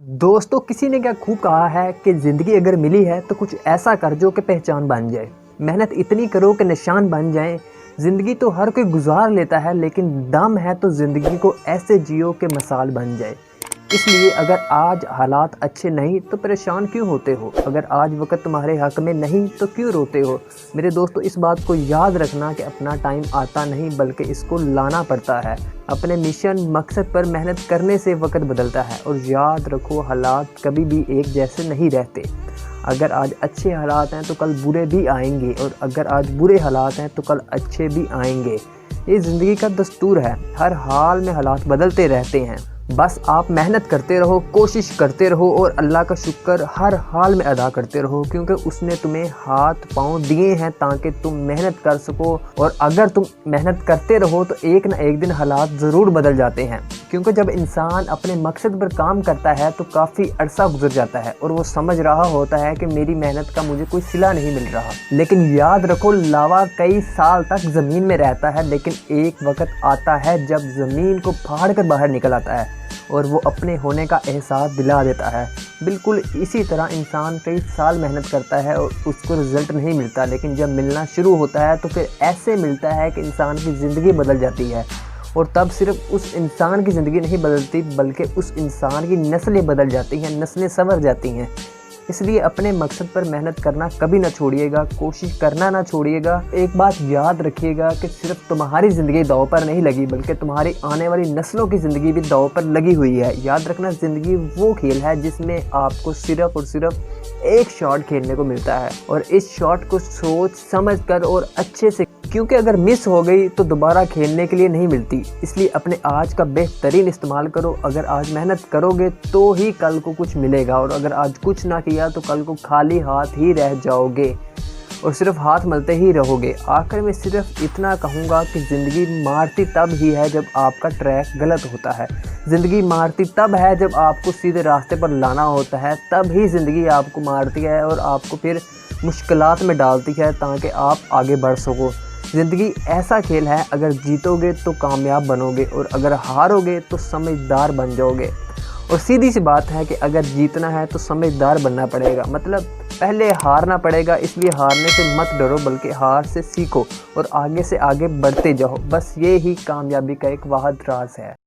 दोस्तों, किसी ने क्या खूब कहा है कि ज़िंदगी अगर मिली है तो कुछ ऐसा कर जो कि पहचान बन जाए। मेहनत इतनी करो कि निशान बन जाए। ज़िंदगी तो हर कोई गुजार लेता है, लेकिन दम है तो ज़िंदगी को ऐसे जियो कि मिसाल बन जाए। इसलिए अगर आज हालात अच्छे नहीं तो परेशान क्यों होते हो? अगर आज वक्त तुम्हारे हक में नहीं तो क्यों रोते हो? मेरे दोस्तों, इस बात को याद रखना कि अपना टाइम आता नहीं बल्कि इसको लाना पड़ता है। अपने मिशन मकसद पर मेहनत करने से वक्त बदलता है। और याद रखो, हालात कभी भी एक जैसे नहीं रहते। अगर आज अच्छे हालात हैं तो कल बुरे भी आएंगे, और अगर आज बुरे हालात हैं तो कल अच्छे भी आएंगे। ये ज़िंदगी का दस्तूर है। हर हाल में हालात बदलते रहते हैं। बस आप मेहनत करते रहो, कोशिश करते रहो और अल्लाह का शुक्र हर हाल में अदा करते रहो, क्योंकि उसने तुम्हें हाथ पाँव दिए हैं ताकि तुम मेहनत कर सको। और अगर तुम मेहनत करते रहो तो एक ना एक दिन हालात ज़रूर बदल जाते हैं, क्योंकि जब इंसान अपने मकसद पर काम करता है तो काफ़ी अरसा गुजर जाता है और वो समझ रहा होता है कि मेरी मेहनत का मुझे कोई सिला नहीं मिल रहा। लेकिन याद रखो, लावा कई साल तक ज़मीन में रहता है, लेकिन एक वक्त आता है जब ज़मीन को फाड़ कर बाहर निकल आता है और वो अपने होने का एहसास दिला देता है। बिल्कुल इसी तरह इंसान कई साल मेहनत करता है और उसको रिज़ल्ट नहीं मिलता, लेकिन जब मिलना शुरू होता है तो फिर ऐसे मिलता है कि इंसान की ज़िंदगी बदल जाती है। और तब सिर्फ उस इंसान की ज़िंदगी नहीं बदलती बल्कि उस इंसान की नस्लें बदल जाती हैं, नस्लें संवर जाती हैं। इसलिए अपने मकसद पर मेहनत करना कभी ना छोड़िएगा, कोशिश करना ना छोड़िएगा। एक बात याद रखिएगा कि सिर्फ तुम्हारी ज़िंदगी दांव पर नहीं लगी, बल्कि तुम्हारी आने वाली नस्लों की ज़िंदगी भी दांव पर लगी हुई है। याद रखना, ज़िंदगी वो खेल है जिसमें आपको सिर्फ और सिर्फ एक शॉट खेलने को मिलता है, और इस शॉट को सोच समझ कर और अच्छे से, क्योंकि अगर मिस हो गई तो दोबारा खेलने के लिए नहीं मिलती। इसलिए अपने आज का बेहतरीन इस्तेमाल करो। अगर आज मेहनत करोगे तो ही कल को कुछ मिलेगा, और अगर आज कुछ ना किया तो कल को खाली हाथ ही रह जाओगे और सिर्फ हाथ मलते ही रहोगे। आखिर में सिर्फ इतना कहूँगा कि ज़िंदगी मारती तब ही है जब आपका ट्रैक गलत होता है। ज़िंदगी मारती तब है जब आपको सीधे रास्ते पर लाना होता है। तब ही ज़िंदगी आपको मारती है और आपको फिर मुश्किलात में डालती है ताकि आप आगे बढ़ सको। ज़िंदगी ऐसा खेल है, अगर जीतोगे तो कामयाब बनोगे और अगर हारोगे तो समझदार बन जाओगे। और सीधी सी बात है कि अगर जीतना है तो समझदार बनना पड़ेगा, मतलब पहले हारना पड़ेगा। इसलिए हारने से मत डरो, बल्कि हार से सीखो और आगे से आगे बढ़ते जाओ। बस ये ही कामयाबी का एक वाहिद राज है।